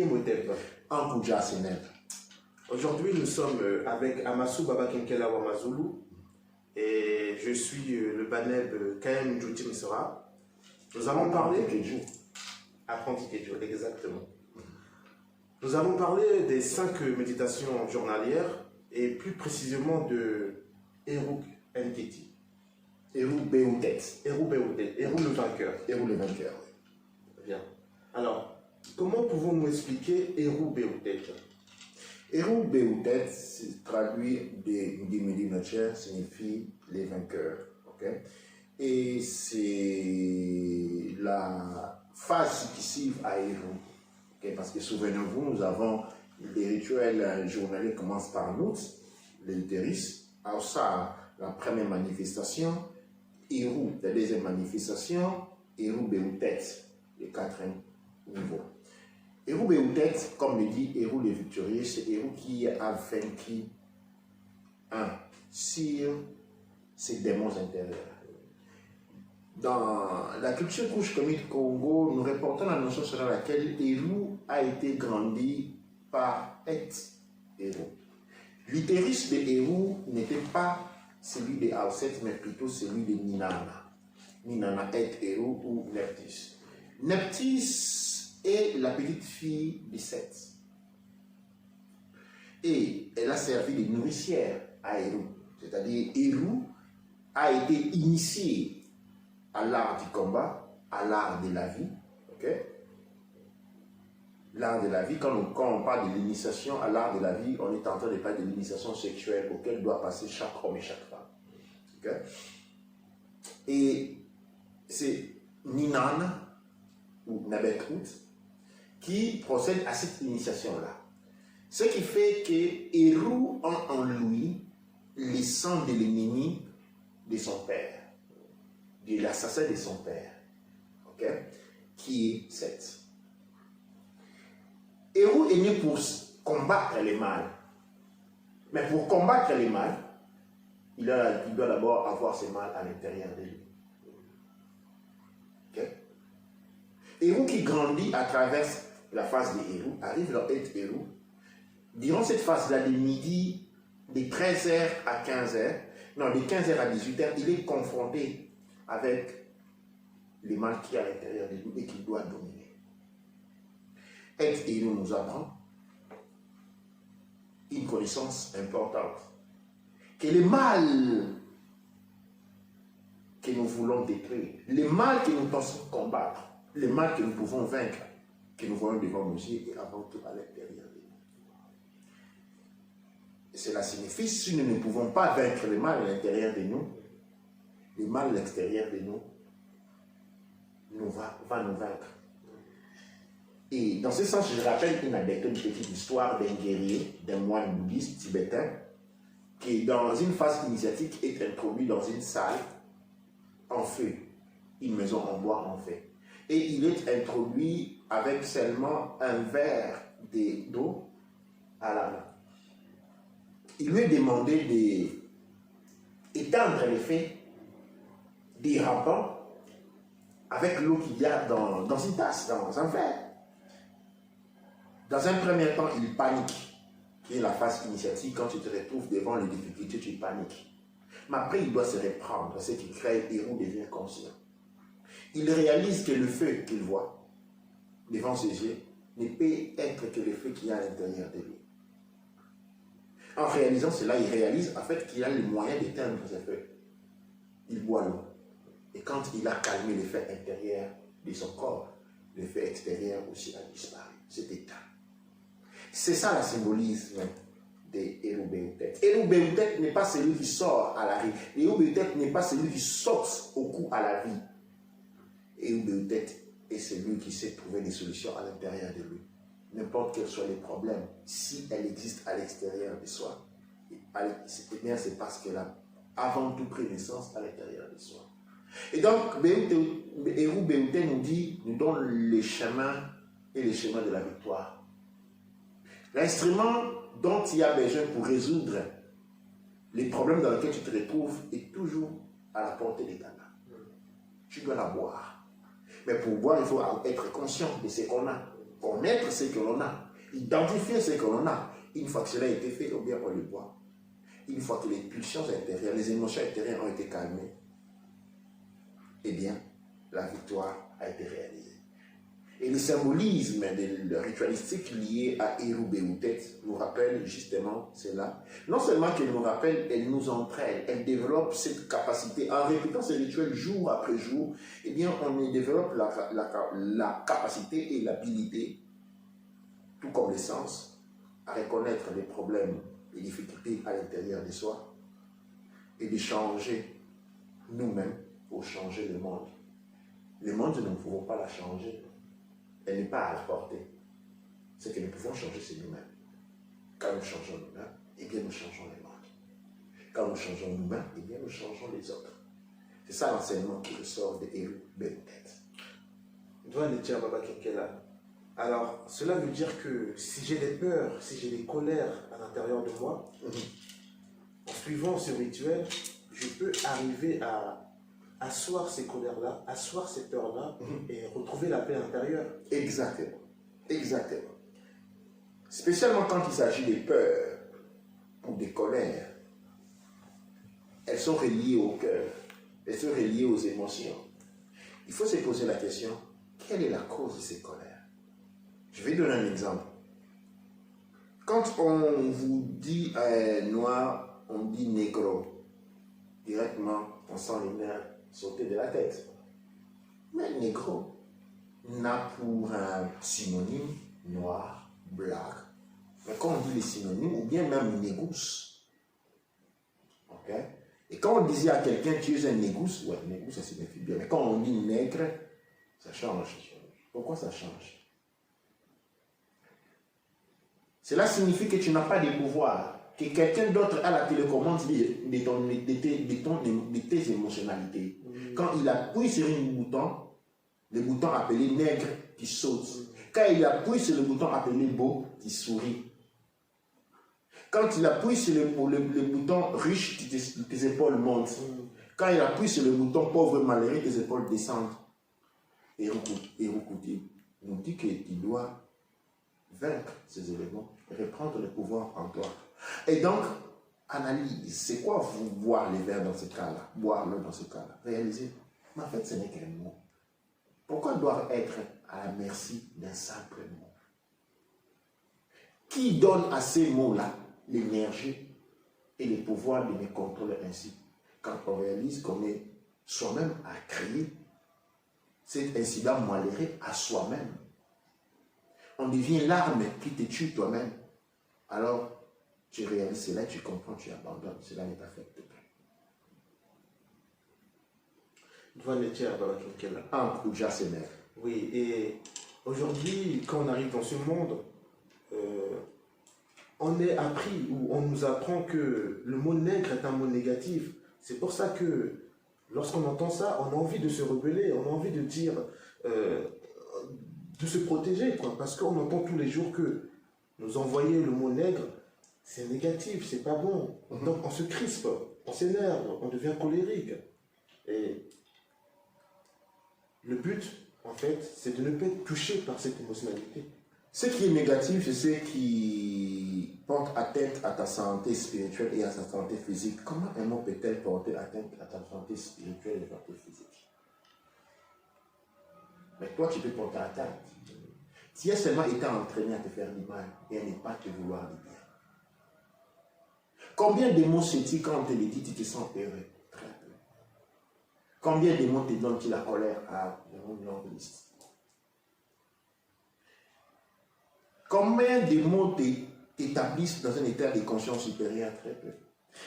en Kouja Sénèbre. Aujourd'hui, nous sommes avec Amassou Baba Kenkela Wamazulu et je suis le Baneb KM Djouti Misra. Nous allons parler... Apprenti Kedjo, exactement. Nous allons parler des 5 méditations journalières et plus précisément de Eru Nketi. Eru Béoutet. Eru Béoutet, Eru le vainqueur. Eru le vainqueur. Bien. Alors, comment pouvons-nous expliquer Eru Béoutet? Eru Béoutet, traduit du Midi-Nature, signifie les vainqueurs. Okay? Et c'est la phase successive à Eru. Okay? Parce que souvenez-vous, nous avons les rituels journaliers qui commencent par nous, l'utérus. Alors ça, la première manifestation, Eru, la deuxième manifestation, Eru Béoutet, le 4e niveau. Eru Béoutet, comme le dit Eru le victorieux, c'est Eru qui a vaincu sur ses démons intérieurs. Dans la culture couche-comique Congo, nous reportons la notion selon laquelle Eru a été grandi par Eru. L'utérus de Eru n'était pas celui de Auset, mais plutôt celui de Ninana. Ninana est Eru ou Neptis. Neptis est la petite fille de Seth. Et elle a servi de nourricière à Eru. C'est-à-dire, Eru a été initiée à l'art du combat, à l'art de la vie. Okay? L'art de la vie, quand on parle de l'initiation à l'art de la vie, on est en train de parler de l'initiation sexuelle auquel doit passer chaque homme et chaque femme. Okay? Et c'est Ninan, ou Nabekhout, qui procède à cette initiation-là. Ce qui fait que Eru a en lui le sang de l'ennemi de son père, de l'assassin de son père, okay? Qui est Seth. Eru est né pour combattre les mâles. Mais pour combattre les mâles, il doit d'abord avoir ces mâles à l'intérieur de lui. Okay? Eru qui grandit à travers la phase de Eru, arrive à être Eru. Durant cette phase-là, de midi, de 13h à 15h, non, de 15h à 18h, il est confronté avec les mâles qui est à l'intérieur de lui et qu'il doit dominer. Être Eru nous apprend une connaissance importante. Que les mâles que nous voulons détruire, les mâles que nous pensons combattre, les mâles que nous pouvons vaincre, que nous voyons devant nos yeux et avant tout à l'intérieur de nous. Et cela signifie, si nous ne pouvons pas vaincre les mâles à l'intérieur de nous, les mâles à l'extérieur de nous, va nous vaincre. Et dans ce sens, je rappelle une anecdote, une petite histoire d'un guerrier, d'un moine bouddhiste tibétain, qui, dans une phase initiatique, est introduit dans une salle en feu, une maison en bois en feu. Et il est introduit avec seulement un verre d'eau à la main. Il lui est demandé d'éteindre les feux des rampants avec l'eau qu'il y a dans une tasse, dans un verre. Dans un premier temps, il panique, qui est la phase initiatique. Quand tu te retrouves devant les difficultés, tu paniques. Mais après, il doit se reprendre. Ce qui crée, Eru devient conscient. Il réalise que le feu qu'il voit devant ses yeux ne peut être que le feu qu'il y a à l'intérieur de lui. En réalisant cela, il réalise en fait qu'il a le moyen d'éteindre ce feu. Il boit l'eau. Et quand il a calmé le feu intérieur de son corps, le feu extérieur aussi a disparu. C'est éteint. C'est ça le symbolisme de Eru Béoutet. Eru Béoutet n'est pas celui qui sort à la rue. Eru Béoutet n'est pas celui qui saute au cou à la vie. Eru Béoutet est celui qui sait trouver des solutions à l'intérieur de lui. N'importe quels soient les problèmes, si elles existent à l'extérieur de soi, c'est parce qu'elle a avant tout pris naissance à l'intérieur de soi. Et donc, Eru Béoutet nous donne les chemins et les chemins de la victoire. L'instrument dont il y a besoin pour résoudre les problèmes dans lesquels tu te retrouves est toujours à la portée de ta main. Tu dois la boire. Mais pour boire, il faut être conscient de ce qu'on a. connaître ce que l'on a, identifier ce que l'on a. Une fois que cela a été fait, ou bien on le voit. Une fois que les pulsions intérieures, les émotions intérieures ont été calmées, eh bien, la victoire a été réalisée. Et le symbolisme ritualistique lié à Eru Béoutet nous rappelle justement cela. Non seulement qu'elle nous rappelle, elle nous entraîne, elle développe cette capacité. En répétant ces rituels jour après jour, eh bien, on y développe la capacité et l'habilité, tout comme le sens, à reconnaître les problèmes, les difficultés à l'intérieur de soi et de changer nous-mêmes pour changer le monde. Le monde, nous ne pouvons pas la changer. Elle n'est pas à la portée. Ce que nous pouvons changer, c'est nous-mêmes. Quand nous changeons nous-mêmes, eh bien nous changeons le monde. Quand nous changeons nous-mêmes, eh bien nous changeons les autres. C'est ça l'enseignement qui ressort de Eru Béoutet. Doit le dire Baba Kenkela. Alors, cela veut dire que si j'ai des peurs, si j'ai des colères à l'intérieur de moi, en suivant ce rituel, je peux arriver à asseoir ces colères-là, asseoir ces peurs-là et retrouver la paix intérieure. Exactement. Exactement. Spécialement quand il s'agit des peurs ou des colères, elles sont reliées au cœur, elles sont reliées aux émotions. Il faut se poser la question, quelle est la cause de ces colères? Je vais donner un exemple. Quand on vous dit noir, on dit négro, directement, on sent les nerfs sauter de la tête. Mais négro n'a pour un synonyme noir, black. Mais quand on dit les synonymes, ou bien même négus. Ok? Et quand on disait à quelqu'un tu es un négus, ouais, négus ça signifie bien. Mais quand on dit nègre, ça change. Pourquoi ça change? Cela signifie que tu n'as pas de pouvoir, que quelqu'un d'autre a la télécommande de tes émotionnalités. Quand il appuie sur un bouton, le bouton appelé nègre, tu sautes. Quand il appuie sur le bouton appelé beau, tu souris. Quand il appuie sur le bouton riche, tes épaules montent. Quand il appuie sur le bouton pauvre malheureux, tes épaules descendent. Et Rukuti nous dit que tu dois vaincre ces éléments, reprendre le pouvoir en toi. Et donc, analyse, c'est quoi vous boire les verres dans ce cas-là, boire l'eau dans ce cas-là, réaliser, mais en fait ce n'est qu'un mot. Pourquoi doit être à la merci d'un simple mot? Qui donne à ces mots-là l'énergie et le pouvoir de me contrôler ainsi? Quand on réalise qu'on est soi-même à créer cet incident malheureux à soi-même, on devient l'arme qui te tue toi-même. Alors, tu réalises cela, tu comprends, tu abandonnes. Cela ne t'affecte pas. Oui, et aujourd'hui, quand on arrive dans ce monde, on est appris, ou on nous apprend que le mot nègre est un mot négatif. C'est pour ça que lorsqu'on entend ça, on a envie de se rebeller, on a envie de dire, de se protéger, quoi, parce qu'on entend tous les jours que nous envoyer le mot nègre, c'est négatif, c'est pas bon. Donc on se crispe, on s'énerve, on devient colérique. Et le but, en fait, c'est de ne pas être touché par cette émotionnalité. Ce qui est négatif, c'est ce qui porte atteinte à ta santé spirituelle et à ta santé physique. Comment un mot peut-elle porter atteinte à ta santé spirituelle et à ta santé physique? Mais toi, tu peux porter atteinte. Tu as seulement été entraîné à te faire du mal et à ne pas te vouloir du bien. Combien de mots se quand on te les dit, tu te sens heureux? Très peu. Combien de mots te donnent-ils la colère? Ah, une longue liste. Combien de mots t'établissent dans un état de conscience supérieure? Très peu.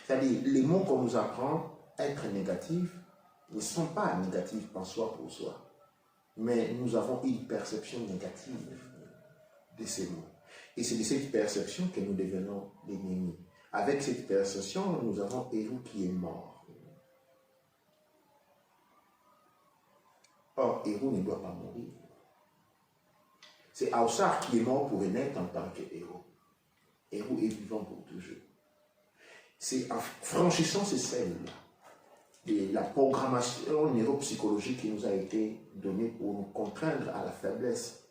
C'est-à-dire, les mots qu'on nous apprend être négatifs ne sont pas négatifs en soi pour soi. Mais nous avons une perception négative de ces mots. Et c'est de cette perception que nous devenons l'ennemi. Avec cette perception, nous avons Eru qui est mort. Or, Eru ne doit pas mourir. C'est Aoussar qui est mort pour naître en tant qu'Eru. Eru est vivant pour toujours. C'est en franchissant ces scènes-là, de la programmation neuropsychologique qui nous a été donnée pour nous contraindre à la faiblesse,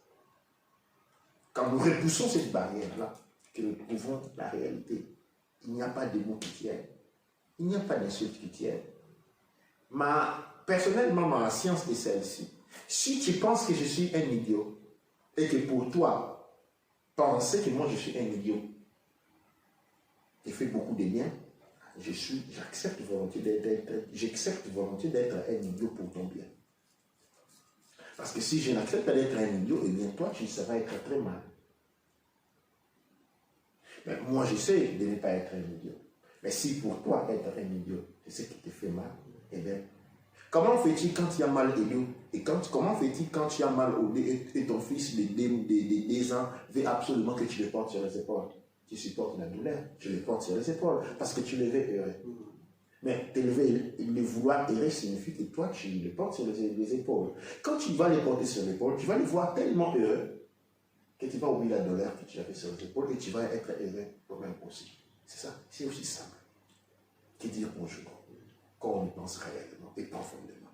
quand nous repoussons cette barrière-là, que nous trouvons la réalité. Il n'y a pas de mots qui tiennent. Il n'y a pas d'insulte qui tiennent. Personnellement, ma science est celle-ci. Si tu penses que je suis un idiot, et que pour toi, penser que moi je suis un idiot, et fait beaucoup de bien, j'accepte volontiers d'être un idiot pour ton bien. Parce que si je n'accepte pas d'être un idiot, eh bien toi, tu seras être très mal. Mais moi, j'essaie de ne pas être un idiot. Mais si pour toi, être un idiot, c'est ce qui te fait mal, eh bien, comment fais-tu quand tu as mal au dos? Et comment fais-tu quand tu as mal au dos et ton fils de 10 ans veut absolument que tu le portes sur les épaules? Tu supportes la douleur, tu le portes sur les épaules parce que tu le veux heureux. Mais le vouloir heureux signifie que toi, tu le portes sur les épaules. Quand tu vas le porter sur l'épaule, tu vas le voir tellement heureux que tu vas oublier la douleur que tu avais sur les épaules et tu vas être heureux toi-même aussi. C'est ça, c'est aussi simple que dire bonjour quand on y pense réellement et profondément.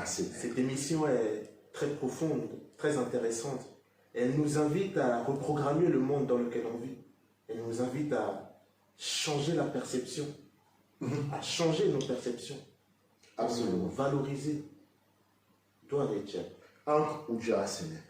Cette émission est très profonde, très intéressante. Elle nous invite à reprogrammer le monde dans lequel on vit. Elle nous invite à changer la perception, à changer nos perceptions, absolument, à valoriser. Toi, Richard. Entre Oudja Asene.